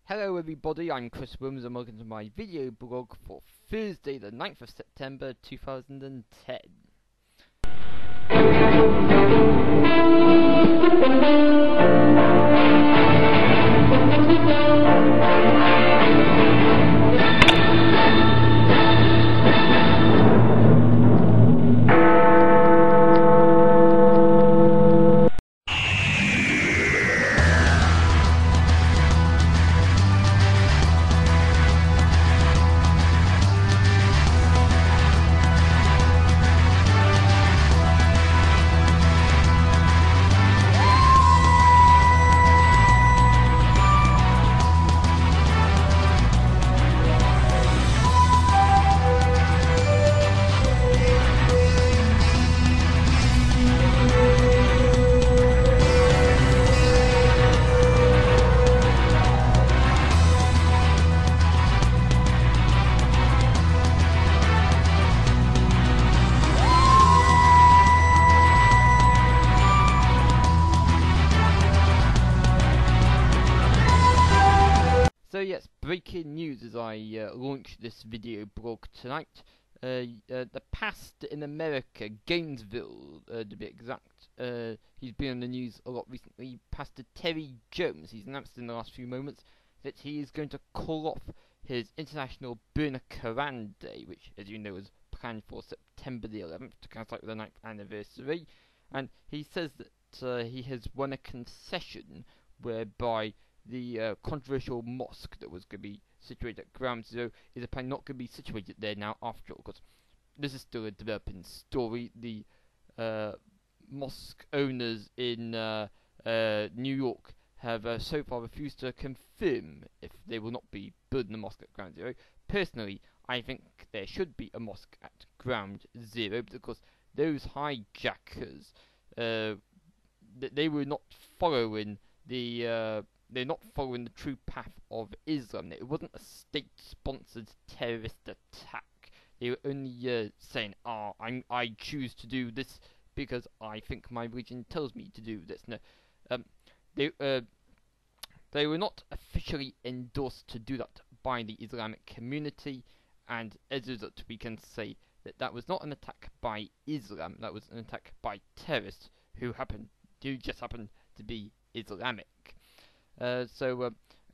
Hello everybody, I'm Chris Williams and welcome to my video blog for Thursday the 9th of September 2010. So yes, breaking news as I launch this video blog tonight. The pastor in America, Gainesville to be exact, he's been on the news a lot recently. Pastor Terry Jones, he's announced in the last few moments that he is going to call off his International Burn a Koran Day, which as you know is planned for September the 11th to coincide with the 9th anniversary. And he says that he has won a concession whereby the controversial mosque that was going to be situated at Ground Zero is apparently not going to be situated there now after all, because this is still a developing story. The mosque owners in New York have so far refused to confirm if they will not be building a mosque at Ground Zero. Personally, I think there should be a mosque at Ground Zero, because those hijackers, they were not following the they're not following the true path of Islam. It wasn't a state-sponsored terrorist attack. They were only saying, I choose to do this because I think my religion tells me to do this. No, they were not officially endorsed to do that by the Islamic community, and as a result, we can say that that was not an attack by Islam. That was an attack by terrorists who just happened to be Islamic. Of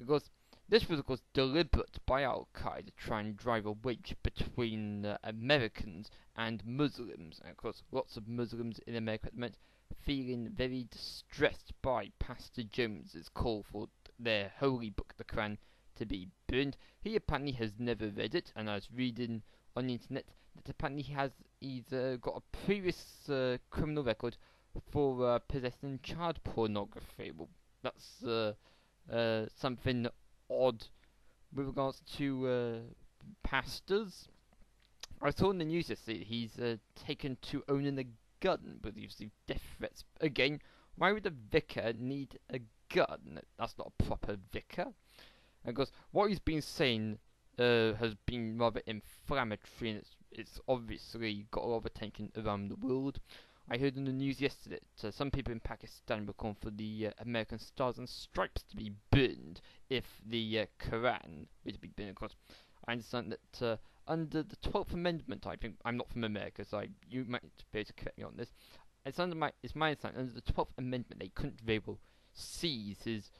course, this was of course deliberate by Al-Qaeda to try and drive a wedge between Americans and Muslims. And of course, lots of Muslims in America at the moment feeling very distressed by Pastor Jones's call for their holy book, the Quran, to be burned. He apparently has never read it, and I was reading on the internet that apparently he's got a previous criminal record for possessing child pornography. Well, that's something odd with regards to pastors. I saw in the news yesterday that he's taken to owning a gun, but he's received death threats. Again, why would a vicar need a gun? That's not a proper vicar. And of course, what he's been saying has been rather inflammatory, and it's obviously got a lot of attention around the world. I heard in the news yesterday that some people in Pakistan were calling for the American Stars and Stripes to be burned if the Quran were to be burned. Of course, I understand that under the 12th Amendment, I think, I'm not from America, so you might be able to correct me on this. It's my understanding, under the 12th Amendment, they couldn't very well seize his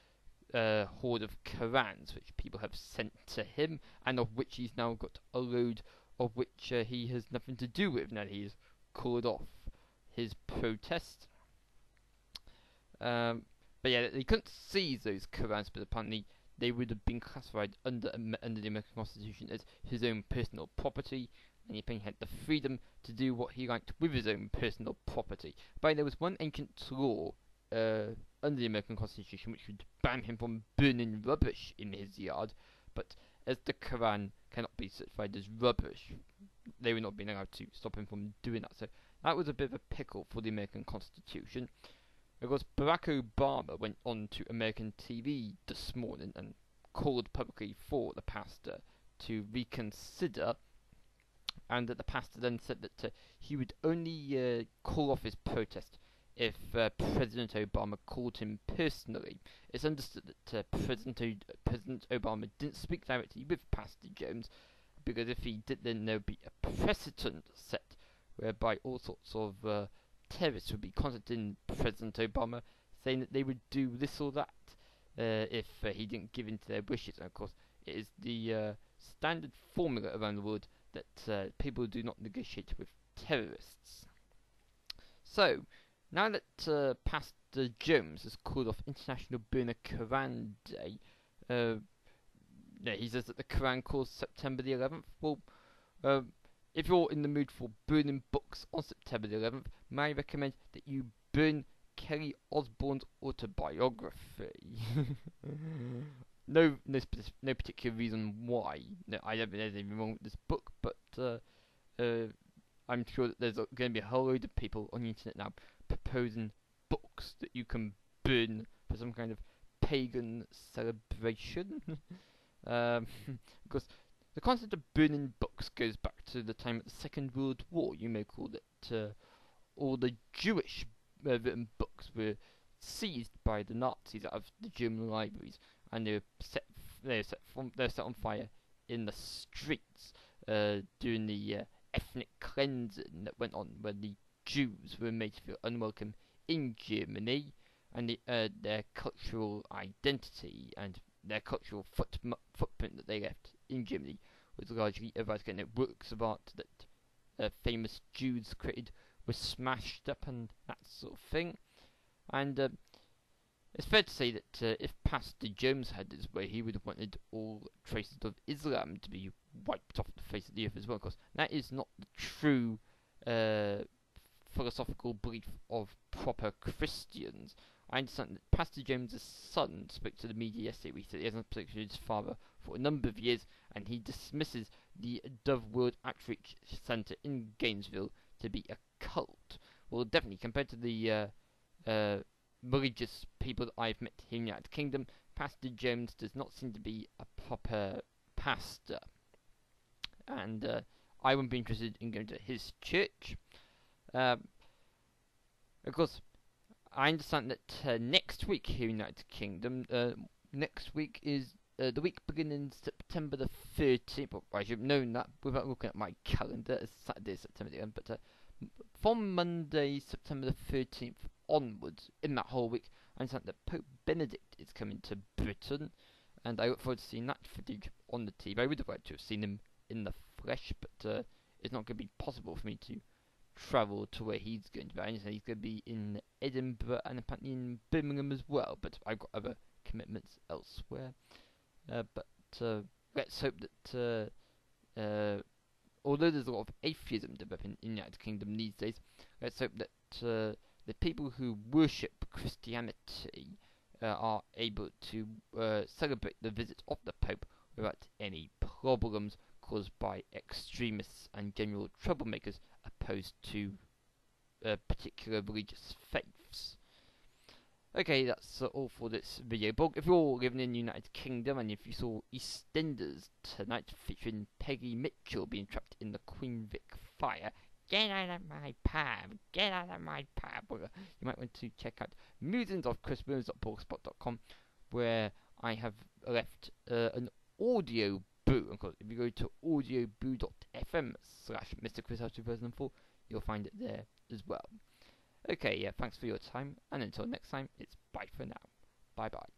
hoard of Qurans, which people have sent to him, and of which he's now got a load of which he has nothing to do with. Now he's called off his protest. But yeah, they couldn't seize those Qurans, but apparently they would have been classified under the American Constitution as his own personal property, and he apparently had the freedom to do what he liked with his own personal property. But there was one ancient law under the American Constitution which would ban him from burning rubbish in his yard, but as the Quran cannot be certified as rubbish, they were not being allowed to stop him from doing that. So that was a bit of a pickle for the American Constitution. Of course, Barack Obama went on to American TV this morning and called publicly for the pastor to reconsider, and that the pastor then said that he would only call off his protest if President Obama called him personally. It's understood that President President Obama didn't speak directly with Pastor Jones, because if he did, then there would be a precedent set whereby all sorts of terrorists would be contacting President Obama saying that they would do this or that if he didn't give in to their wishes. And of course, it is the standard formula around the world that people do not negotiate with terrorists. So, now that Pastor Jones has called off International Burn a Koran Day, he says that the Koran calls September the 11th. Well, if you're in the mood for burning books on September the 11th, may I recommend that you burn Kelly Osbourne's autobiography. No particular reason why. No, I don't think there's anything wrong with this book, but I'm sure that there's going to be a whole load of people on the internet now proposing books that you can burn for some kind of pagan celebration. Because the concept of burning books goes back to the time of the Second World War. You may call it all the Jewish written books were seized by the Nazis out of the German libraries, and they were set on fire in the streets during the ethnic cleansing that went on, where the Jews were made to feel unwelcome in Germany, and their cultural identity and their cultural footprint that they left in Germany was largely eradicated. Works of art that famous Jews created were smashed up and that sort of thing. And it's fair to say that if Pastor Jones had his way, he would have wanted all traces of Islam to be wiped off the face of the earth as well, because that is not the true philosophical belief of proper Christians. I understand that Pastor Jones' son spoke to the media yesterday. He said he hasn't spoken to his father for a number of years, and he dismisses the Dove World Outreach Centre in Gainesville to be a cult. Well, definitely, compared to the religious people that I've met here in the United Kingdom, Pastor Jones does not seem to be a proper pastor. And I wouldn't be interested in going to his church. Of course, I understand that next week here in the United Kingdom, next week is the week beginning September the 13th. Well, I should have known that without looking at my calendar. It's Saturday, September the 11th, but from Monday, September the 13th onwards, in that whole week, I understand that Pope Benedict is coming to Britain, and I look forward to seeing that footage on the TV. I would have liked to have seen him in the flesh, but it's not going to be possible for me to travel to where he's going to be. I understand he's going to be in Edinburgh and apparently in Birmingham as well, but I've got other commitments elsewhere. But let's hope that although there's a lot of atheism developing in the United Kingdom these days, let's hope that the people who worship Christianity are able to celebrate the visit of the Pope without any problems caused by extremists and general troublemakers opposed to particular religious faiths. Okay, that's all for this video blog. If you're living in the United Kingdom and if you saw Eastenders tonight featuring Peggy Mitchell being trapped in the Queen Vic fire, get out of my pub, get out of my pub. You might want to check out musings.christmas.blogspot.com, where I have left an audio boo. Of course, if you go to audioboo.fm/MrChris2004, you'll find it there as well. Okay, yeah, thanks for your time, and until next time, it's bye for now. Bye bye.